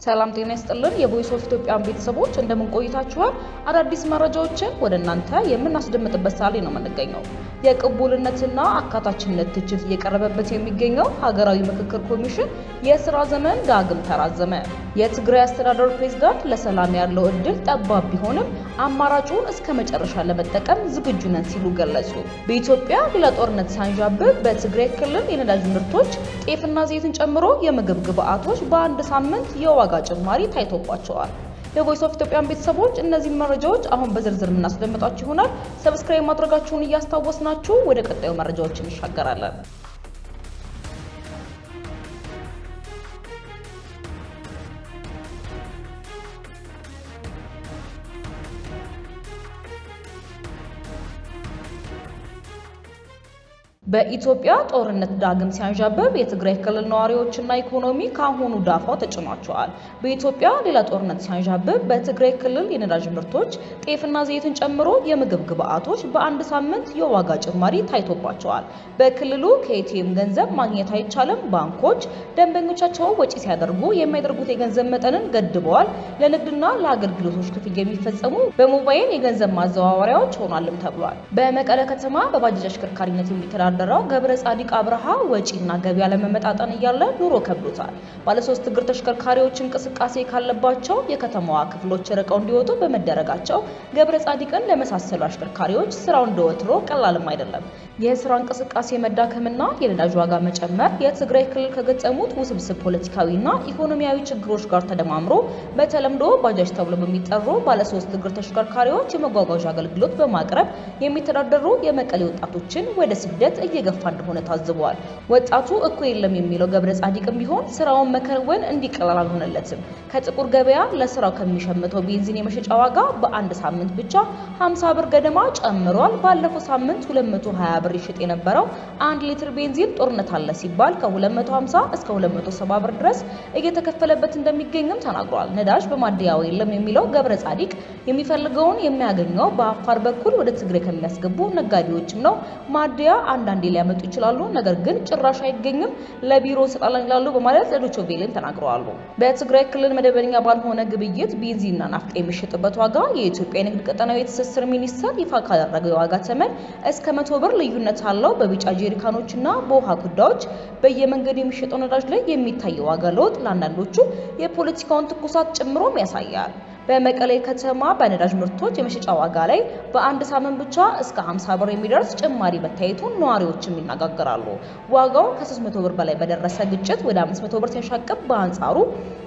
ሰላም ጤና ይስጥልን የቮይስ ኦፍ ኢትዮጵያ ቤተሰቦች እንደምን ቆይታችኋል? አዳዲስ መረጃዎችን ወደ እናንተ የምናስደምጥበት ሳሌ ነው የምንገኘው። የቅቡልነትና አካታችነት ትችት እየቀረበበት የሚገኘው ሀገራዊ ምክክር ኮሚሽን የስራ ዘመን ዳግም ተራዘመ። የትግራይ አስተዳደር ፕሬዝዳንት ለሰላም ያለው እድል ጠባብ ቢሆንም አማራጩን እስከ መጨረሻ ለመጠቀም ዝግጁ ነን ሲሉ ገለጹ። በኢትዮጵያ ሌላ ጦርነት ሲያንዣብብ በትግራይ ክልል የነዳጅ ምርቶች ጤፍና ዘይትን ጨምሮ የምግብ ግብአቶች በአንድ ሳምንት የዋጋ ጭማሪ ታይቶባቸዋል። የቮይስ ኦፍ ኢትዮጵያ ቤተሰቦች እነዚህ መረጃዎች አሁን በዝርዝር እናስደምጣችሁ ይሆናል። ሰብስክራይብ ማድረጋችሁን እያስታወስናችሁ ወደ ቀጣዩ መረጃዎች እንሻገራለን። በኢትዮጵያ ጦርነት ዳግም ሲያንዣብብ የትግራይ ክልል ነዋሪዎችና ኢኮኖሚ ካሁኑ ዳፋው ተጭኗቸዋል። በኢትዮጵያ ሌላ ጦርነት ሲያንዣብብ በትግራይ ክልል የነዳጅ ምርቶች ጤፍና ዘይትን ጨምሮ የምግብ ግብአቶች በአንድ ሳምንት የዋጋ ጭማሪ ታይቶባቸዋል። በክልሉ ከኤቲኤም ገንዘብ ማግኘት አይቻልም። ባንኮች ደንበኞቻቸው ወጪ ሲያደርጉ የሚያደርጉት የገንዘብ መጠንን ገድበዋል። ለንግድና ለአገልግሎቶች ክፍያ የሚፈጸሙ በሞባይል የገንዘብ ማዘዋወሪያዎች ሆኗልም ተብሏል። በመቀለ ከተማ በባጃጅ አሽከርካሪነት የሚተዳደሩ ገብረ ጻዲቅ አብርሃ ወጪና ገቢ ለመመጣጠን እያለ ኑሮ ከብዶታል። ባለ 3 እግር ተሽከርካሪዎች እንቅስቃሴ ካለባቸው የከተማዋ ክፍሎች ርቀው እንዲወጡ በመደረጋቸው ገብረ ጻዲቅን ለመሳሰሉ አሽከርካሪዎች ስራው እንደወትሮ ቀላልም አይደለም። የስራ እንቅስቃሴ መዳከምና የነዳጅ ዋጋ መጨመር የትግራይ ክልል ከገጠሙት ውስብስብ ፖለቲካዊና ኢኮኖሚያዊ ችግሮች ጋር ተደማምሮ በተለምዶ ባጃጅ ተብሎ በሚጠሩ ባለ 3 እግር ተሽከርካሪዎች የመጓጓዣ አገልግሎት በማቅረብ የሚተዳደሩ የመቀሌ ወጣቶችን ወደ ስደት እየገፋ እንደሆነ ታዝበዋል። ወጣቱ እኮ የለም የሚለው ገብረ ጻዲቅም ቢሆን ስራውን መከወን እንዲቀላል አልሆነለትም። ከጥቁር ገበያ ለስራው ከሚሸምተው ቤንዚን የመሸጫ ዋጋ በአንድ ሳምንት ብቻ 50 ብር ገደማ ጨምሯል። ባለፈው ሳምንት 220 ብር ይሸጥ የነበረው 1 ሊትር ቤንዚን ጦርነት አለ ሲባል ከ250 እስከ 270 ብር ድረስ እየተከፈለበት እንደሚገኝም ተናግሯል። ነዳጅ በማደያው የለም የሚለው ገብረ ጻዲቅ የሚፈልገውን የሚያገኘው በአፋር በኩል ወደ ትግራይ ከሚያስገቡ ነጋዴዎችም ነው። ማደያ አንዳንዴ ሊያመጡ ይችላሉ፣ ነገር ግን ጭራሽ አይገኝም፣ ለቢሮ ሰጣላን ይላሉ በማለት ለዶቾ ቬሌን ተናግረዋል። በትግራይ ክልል መደበኛ ባልሆነ ግብይት ቤንዚንና ናፍጣ የሚሸጥበት ዋጋ የኢትዮጵያ ንግድ ቀጠናዊ ትስስር ሚኒስቴር ይፋ ካደረገው የዋጋ ተመን እስከ 100 ብር ልዩነት አለው። በቢጫ ጀሪካኖችና በውሃ ኩዳዎች በየመንገዱ የሚሸጠው ነዳጅ ላይ የሚታየው ዋጋ ለውጥ ለአንዳንዶቹ የፖለቲካውን ትኩሳት ጨምሮም ያሳያል። በመቀሌ ከተማ በነዳጅ ምርቶች የመሸጫ ዋጋ ላይ በአንድ ሳምንት ብቻ እስከ 50 ብር የሚደርስ ጭማሪ መታየቱን ነዋሪዎችም ይናገራሉ። ዋጋው ከ300 ብር በላይ በደረሰ ግጭት ወደ 500 ብር ሲያሻቅብ፣ በአንጻሩ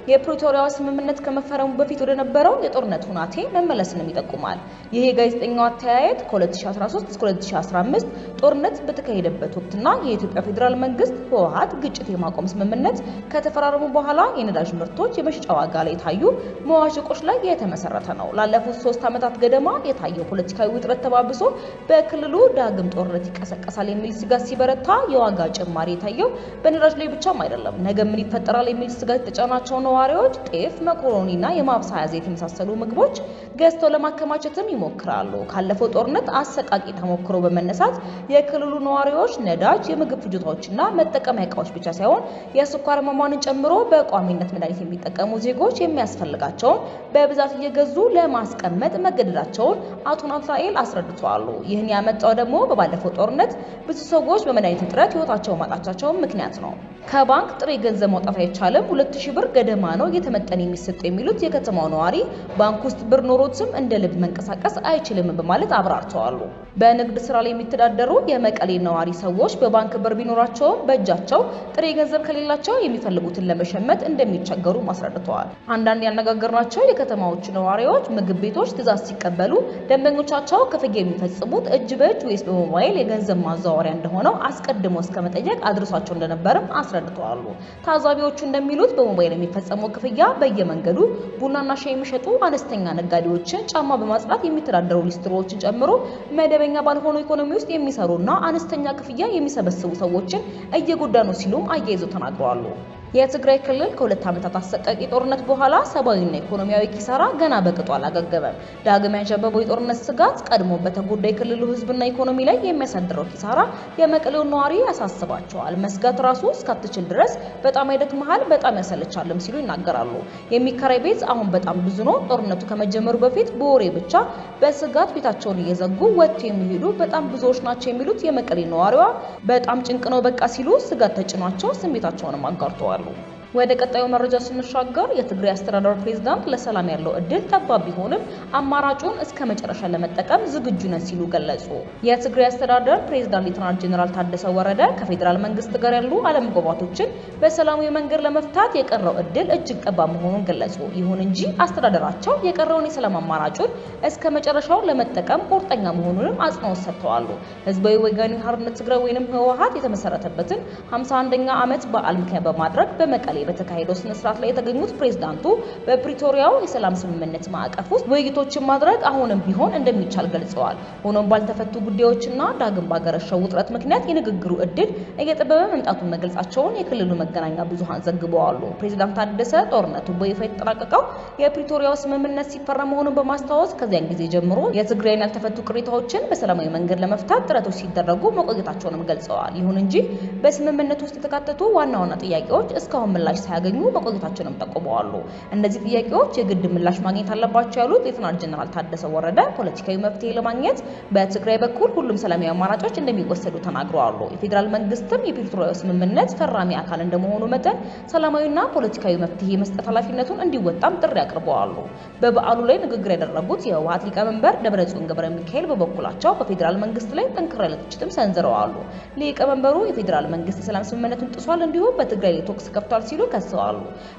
የፕሪቶሪያው ስምምነት ከመፈረሙ በፊት ወደ ነበረው የጦርነት ሁናቴ መመለስንም ይጠቁማል። ይህ የጋዜጠኛው አተያየት ከ2013 እስከ 2015 ጦርነት በተካሄደበት ወቅትና የኢትዮጵያ ፌዴራል መንግስት ህወሓት ግጭት የማቆም ስምምነት ከተፈራረሙ በኋላ የነዳጅ ምርቶች የመሸጫ ዋጋ ላይ ታዩ መዋዠቆች ላይ የተመሰረተ ነው። ላለፉት 3 ዓመታት ገደማ የታየው ፖለቲካዊ ውጥረት ተባብሶ በክልሉ ዳግም ጦርነት ይቀሰቀሳል የሚል ስጋት ሲበረታ የዋጋ ጭማሪ የታየው በነዳጅ ላይ ብቻም አይደለም። ነገ ምን ይፈጠራል የሚል ስጋት የተጫናቸው ነዋሪዎች ጤፍ፣ መኮሮኒና የማብሰያ ዘይት የመሳሰሉ ምግቦች ገዝተው ለማከማቸትም ይሞክራሉ። ካለፈው ጦርነት አሰቃቂ ተሞክሮ በመነሳት የክልሉ ነዋሪዎች ነዳጅ፣ የምግብ ፍጆታዎችና መጠቀሚያ ዕቃዎች ብቻ ሳይሆን የስኳር ህመሟንን ጨምሮ በቋሚነት መድኃኒት የሚጠቀሙ ዜጎች የሚያስፈልጋቸውን በብዛት እየገዙ ለማስቀመጥ መገደዳቸውን አቶ ናትናኤል አስረድተዋል። ይህን ያመጣው ደግሞ በባለፈው ጦርነት ብዙ ሰዎች በመድኃኒት እጥረት ህይወታቸውን ማጣታቸው ምክንያት ነው። ከባንክ ጥሬ ገንዘብ ማውጣት አይቻልም፣ 2000 ብር ገደማ ነው እየተመጠነ የሚሰጠው የሚሉት የከተማው ነዋሪ ባንክ ውስጥ ብር ኖሮትም እንደ ልብ መንቀሳቀስ አይችልም በማለት አብራርተዋል። በንግድ ስራ ላይ የሚተዳደሩ የመቀሌ ነዋሪ ሰዎች በባንክ ብር ቢኖራቸውም በእጃቸው ጥሬ ገንዘብ ከሌላቸው የሚፈልጉትን ለመሸመት እንደሚቸገሩ አስረድተዋል። አንዳንድ ያነጋገርናቸው የከተማዎቹ ነዋሪዎች ምግብ ቤቶች ትዕዛዝ ሲቀበሉ ደንበኞቻቸው ክፍያ የሚፈጽሙት እጅ በእጅ ወይስ በሞባይል የገንዘብ ማዘዋወሪያ እንደሆነው አስቀድሞ እስከመጠየቅ አድርሷቸው እንደነበርም አስረድተዋል። ታዛቢዎቹ እንደሚሉት በሞባይል የሚፈጸመው ክፍያ በየመንገዱ ቡናና ሻይ የሚሸጡ አነስተኛ ነጋዴዎችን፣ ጫማ በማጽዳት የሚተዳደሩ ሊስትሮዎችን ጨምሮ መደበኛ ባልሆኑ ኢኮኖሚ ውስጥ የሚሰሩና አነስተኛ ክፍያ የሚሰበስቡ ሰዎችን እየጎዳ ነው ሲሉም አያይዘው ተናግረዋል። የትግራይ ክልል ከ2 ዓመታት አሰቃቂ ጦርነት በኋላ ሰብአዊና ኢኮኖሚያዊ ኪሳራ ገና በቅጡ አላገገመም። ዳግም ያንዣበበው የጦርነት ስጋት ቀድሞ በተጎዳ የክልሉ ህዝብና ኢኮኖሚ ላይ የሚያሳድረው ኪሳራ የመቀሌው ነዋሪ ያሳስባቸዋል። መስጋት ራሱ እስካትችል ድረስ በጣም አይደክመሃል፣ በጣም ያሰለቻልም ሲሉ ይናገራሉ። የሚከራይ ቤት አሁን በጣም ብዙ ነው። ጦርነቱ ከመጀመሩ በፊት በወሬ ብቻ በስጋት ቤታቸውን እየዘጉ ወጥተው የሚሄዱ በጣም ብዙዎች ናቸው የሚሉት የመቀሌ ነዋሪዋ በጣም ጭንቅ ነው በቃ ሲሉ ስጋት ተጭኗቸው ስሜታቸውንም አጋርተዋል። ወደ ቀጣዩ መረጃ ስንሻገር የትግራይ አስተዳደር ፕሬዝዳንት ለሰላም ያለው እድል ጠባብ ቢሆንም አማራጩን እስከ መጨረሻ ለመጠቀም ዝግጁ ነን ሲሉ ገለጹ። የትግራይ አስተዳደር ፕሬዝዳንት ሌተናንት ጄኔራል ታደሰ ወረደ ከፌዴራል መንግስት ጋር ያሉ አለመግባባቶችን በሰላማዊ መንገድ ለመፍታት የቀረው እድል እጅግ ጠባብ መሆኑን ገለጹ። ይሁን እንጂ አስተዳደራቸው የቀረውን የሰላም አማራጩን እስከ መጨረሻው ለመጠቀም ቁርጠኛ መሆኑንም አጽንኦት ሰጥተዋል። ህዝባዊ ወያኔ ሓርነት ትግራይ ወይንም ህወሓት የተመሰረተበትን 51ኛ ዓመት በዓል ምክንያት በማድረግ በመቀሌ በተካሄደው ስነ ስርዓት ላይ የተገኙት ፕሬዝዳንቱ በፕሪቶሪያው የሰላም ስምምነት ማዕቀፍ ውስጥ ውይይቶችን ማድረግ አሁንም ቢሆን እንደሚቻል ገልጸዋል። ሆኖም ባልተፈቱ ጉዳዮችና ዳግም ባገረሸው ውጥረት ምክንያት የንግግሩ እድል እየጠበበ መምጣቱን መግለጻቸውን የክልሉ መገናኛ ብዙሃን ዘግበዋል። ፕሬዝዳንት ታደሰ ጦርነቱ በይፋ የተጠናቀቀው የፕሪቶሪያው ስምምነት ሲፈረም መሆኑን በማስታወስ ከዚያን ጊዜ ጀምሮ የትግራይን ያልተፈቱ ቅሬታዎችን በሰላማዊ መንገድ ለመፍታት ጥረቶች ሲደረጉ መቆየታቸውንም ገልጸዋል። ይሁን እንጂ በስምምነት ውስጥ የተካተቱ ዋና ዋና ጥያቄዎች እስካሁን ምላሽ ሳያገኙ መቆየታቸውንም ጠቁመዋል። እነዚህ ጥያቄዎች የግድ ምላሽ ማግኘት አለባቸው ያሉት ሌተናንት ጄኔራል ታደሰ ወረደ ፖለቲካዊ መፍትሄ ለማግኘት በትግራይ በኩል ሁሉም ሰላማዊ አማራጮች እንደሚወሰዱ ተናግረዋል። የፌዴራል መንግስትም የፕሪቶሪያው ስምምነት ፈራሚ አካል እንደመሆኑ መጠን ሰላማዊና ፖለቲካዊ መፍትሄ መስጠት ኃላፊነቱን እንዲወጣም ጥሪ አቅርበዋል። በበዓሉ ላይ ንግግር ያደረጉት የህወሓት ሊቀመንበር ደብረጽዮን ገብረ ሚካኤል በበኩላቸው በፌዴራል መንግስት ላይ ጠንካራ ትችትም ሰንዝረዋል። ሊቀመንበሩ የፌዴራል መንግስት የሰላም ስምምነቱን ጥሷል፣ እንዲሁም በትግራይ ላይ ቶክስ ከፍቷል ሲሉ ከሰዋል።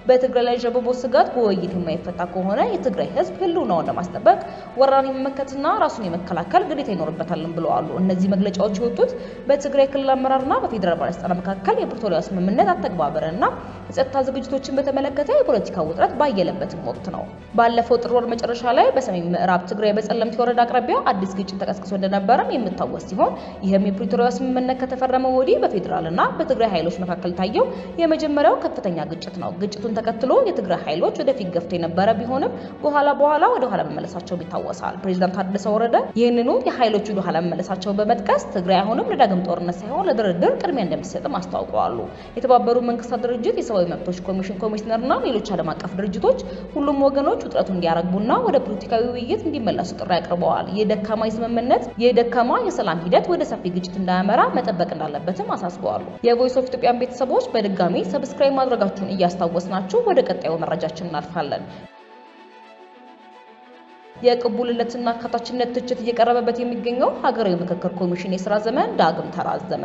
በትግራይ ላይ ጀበቦ ስጋት በውይይት የማይፈታ ከሆነ የትግራይ ህዝብ ህልውናውን ለማስጠበቅ ወራሪን የመመከትና ራሱን የመከላከል ግዴታ ይኖርበታልም ብለዋል። እነዚህ መግለጫዎች የወጡት በትግራይ ክልል አመራርና በፌዴራል ባለስልጣናት መካከል የፕሪቶሪያው ስምምነት አተግባበርና የጸጥታ ዝግጅቶችን በተመለከተ የፖለቲካ ውጥረት ባየለበትም ወቅት ነው። ባለፈው ጥር ወር መጨረሻ ላይ በሰሜን ምዕራብ ትግራይ በጸለምት ወረዳ አቅራቢያ አዲስ ግጭት ተቀስቅሶ እንደነበረም የሚታወስ ሲሆን ይህም የፕሪቶሪያው ስምምነት ከተፈረመ ወዲህ በፌዴራልና በትግራይ ኃይሎች መካከል ታየው የመጀመሪያው ከፍተኛ ግጭት ነው። ግጭቱን ተከትሎ የትግራይ ኃይሎች ወደፊት ገፍተው የነበረ ቢሆንም በኋላ ወደ ኋላ መመለሳቸው ይታወሳል። ፕሬዝዳንት ታደሰ ወረደ ይህንኑ የኃይሎች ወደ ኋላ መመለሳቸውን በመጥቀስ ትግራይ አሁንም ለዳግም ጦርነት ሳይሆን ለድርድር ቅድሚያ እንደሚሰጥም አስታውቀዋል። የተባበሩት መንግስታት ድርጅት የሰብአዊ መብቶች ኮሚሽነርና ሌሎች ዓለም አቀፍ ድርጅቶች ሁሉም ወገኖች ውጥረቱን እንዲያረግቡና ወደ ፖለቲካዊ ውይይት እንዲመለሱ ጥሪ አቅርበዋል። የደካማ የሰላም ሂደት ወደ ሰፊ ግጭት እንዳያመራ መጠበቅ እንዳለበትም አሳስበዋል። የቮይስ ኦፍ ኢትዮጵያን ቤተሰቦች በድጋሚ ሰብስክራይብ ማድረጋችሁን እያስታወስናችሁ ወደ ቀጣዩ መረጃችን እናልፋለን። የቅቡልነትና አካታችነት ትችት እየቀረበበት የሚገኘው ሀገራዊ ምክክር ኮሚሽን የስራ ዘመን ዳግም ተራዘመ።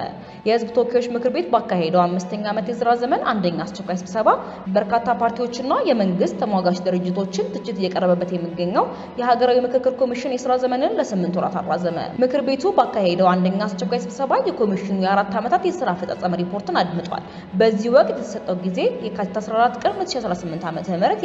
የህዝብ ተወካዮች ምክር ቤት ባካሄደው 5ኛ ዓመት የስራ ዘመን አንደኛ አስቸኳይ ስብሰባ በርካታ ፓርቲዎችና የመንግስት ተሟጋች ድርጅቶችን ትችት እየቀረበበት የሚገኘው የሀገራዊ ምክክር ኮሚሽን የስራ ዘመንን ለ8 ወራት አራዘመ። ምክር ቤቱ ባካሄደው አንደኛ አስቸኳይ ስብሰባ የኮሚሽኑ የ4 ዓመታት የስራ አፈጻጸም ሪፖርትን አድምጧል። በዚህ ወቅት የተሰጠው ጊዜ የካቲት 14 ቀን 2018 ዓ.ም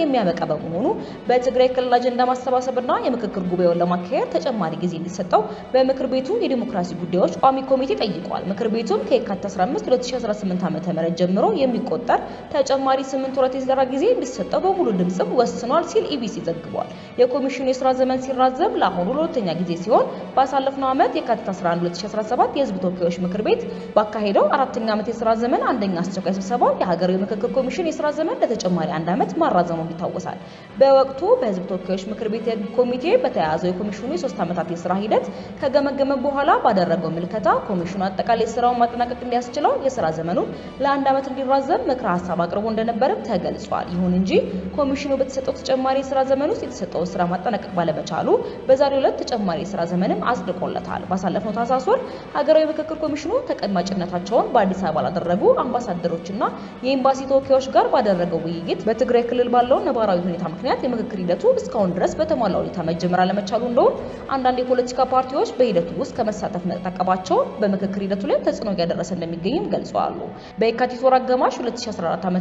የሚያበቃ በመሆኑ በትግራይ ክልል አጀንዳ ማሰባሰብና የምክክር ጉባኤውን ለማካሄድ ተጨማሪ ጊዜ እንዲሰጠው በምክር ቤቱ የዲሞክራሲ ጉዳዮች ቋሚ ኮሚቴ ጠይቋል። ምክር ቤቱም ከየካቲት 15 2018 ዓ.ም ጀምሮ የሚቆጠር ተጨማሪ 8 ወራት የስራ ጊዜ እንዲሰጠው በሙሉ ድምጽም ወስኗል ሲል ኢቢሲ ዘግቧል። የኮሚሽኑ የስራ ዘመን ሲራዘም ለአሁኑ ለሁለተኛ ጊዜ ሲሆን ባሳለፍነው ዓመት የካቲት 11 2017 የህዝብ ተወካዮች ምክር ቤት ባካሄደው 4ኛ ዓመት የስራ ዘመን አንደኛ አስቸኳይ ስብሰባ የሀገራዊ ምክክር ኮሚሽን የስራ ዘመን ለተጨማሪ 1 ዓመት ማራዘሙ ይታወሳል። በወቅቱ በህዝብ ተወካዮች ምክር ቤት ኮሚቴ በተያያዘው የኮሚሽኑ የ3 ዓመታት የስራ ሂደት ከገመገመ በኋላ ባደረገው ምልከታ ኮሚሽኑ አጠቃላይ ስራውን ማጠናቀቅ እንዲያስችለው የስራ ዘመኑን ለ1 ዓመት እንዲራዘም ምክረ ሀሳብ አቅርቦ እንደነበረም ተገልጿል። ይሁን እንጂ ኮሚሽኑ በተሰጠው ተጨማሪ የስራ ዘመን ውስጥ የተሰጠው ስራ ማጠናቀቅ ባለመቻሉ በዛሬው ዕለት ተጨማሪ የስራ ዘመንም አጽድቆለታል። ባሳለፍነው ታህሳስ ወር ሀገራዊ ምክክር ኮሚሽኑ ተቀማጭነታቸውን በአዲስ አበባ ላደረጉ አምባሳደሮችና የኤምባሲ ተወካዮች ጋር ባደረገው ውይይት በትግራይ ክልል ባለው ነባራዊ ሁኔታ ምክንያት የምክክር ሂደቱ እስካሁን ድረስ በተሟላ ሁኔታ ሁኔታ መጀመር አለመቻሉ እንደሆነ አንዳንድ የፖለቲካ ፓርቲዎች በሂደቱ ውስጥ ከመሳተፍ መታቀባቸው በምክክር ሂደቱ ላይ ተጽዕኖ እያደረሰ እንደሚገኝም ገልጸዋል። በየካቲት ወር አጋማሽ 2014 ዓ.ም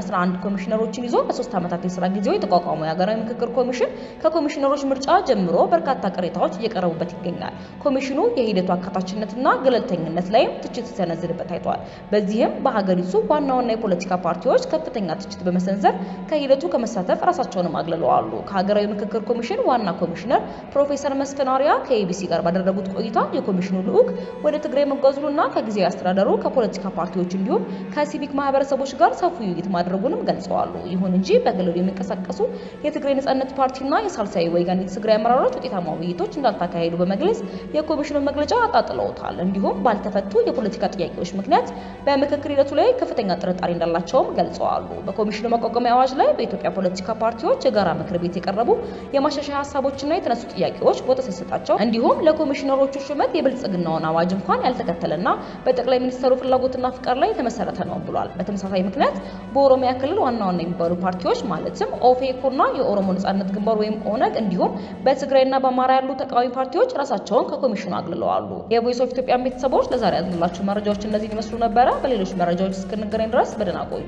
11 ኮሚሽነሮችን ይዞ ለ3 ዓመታት የሥራ ጊዜው የተቋቋመው የሀገራዊ ምክክር ኮሚሽን ከኮሚሽነሮች ምርጫ ጀምሮ በርካታ ቅሬታዎች እየቀረቡበት ይገኛል። ኮሚሽኑ የሂደቱ አካታችነትና ገለልተኝነት ላይም ትችት ሲሰነዝርበት ታይቷል። በዚህም በሀገሪቱ ዋና ዋና የፖለቲካ ፓርቲዎች ከፍተኛ ትችት በመሰንዘር ከሂደቱ ከመሳተፍ ራሳቸውን አግልለዋል። ከሀገራዊ ምክክር ኮሚሽን ዋና ኮሚሽነር ፕሮፌሰር መስፍን አርአያ ከኤቢሲ ጋር ባደረጉት ቆይታ የኮሚሽኑ ልዑክ ወደ ትግራይ መጓዙንና ከጊዜያዊ አስተዳደሩ ከፖለቲካ ፓርቲዎች እንዲሁም ከሲቪክ ማህበረሰቦች ጋር ሰፊ ውይይት ማድረጉንም ገልጸዋል። ይሁን እንጂ በክልሉ የሚንቀሳቀሱ የትግራይ ነጻነት ፓርቲና የሳልሳይ ወያነ ትግራይ አመራሮች ውጤታማ ውይይቶች እንዳልተካሄዱ በመግለጽ የኮሚሽኑን መግለጫ አጣጥለውታል። እንዲሁም ባልተፈቱ የፖለቲካ ጥያቄዎች ምክንያት በምክክር ሂደቱ ላይ ከፍተኛ ጥርጣሬ እንዳላቸውም ገልጸዋል። በኮሚሽኑ መቋቋሚያ አዋጅ ላይ በኢትዮጵያ ፖለቲካ ፓርቲዎች የጋራ ምክር ቤት የቀረቡ የማሻሻያ ሀሳቦችና የተነሱ ጥያቄዎች ቦታ ሲሰጣቸው እንዲሁም ለኮሚሽነሮቹ ሹመት የብልጽግናውን አዋጅ እንኳን ያልተከተለና በጠቅላይ ሚኒስትሩ ፍላጎትና ፍቃድ ላይ የተመሰረተ ነው ብሏል። በተመሳሳይ ምክንያት በኦሮሚያ ክልል ዋና ዋና የሚባሉ ፓርቲዎች ማለትም ኦፌኮና የኦሮሞ ነጻነት ግንባር ወይም ኦነግ እንዲሁም በትግራይና በአማራ ያሉ ተቃዋሚ ፓርቲዎች ራሳቸውን ከኮሚሽኑ አግልለዋል። የቮይስ ኦፍ ኢትዮጵያ ቤተሰቦች ለዛሬ ያዝንላችሁ መረጃዎች እነዚህን ይመስሉ ነበረ። በሌሎች መረጃዎች እስክንገናኝ ድረስ በደህና ቆዩ።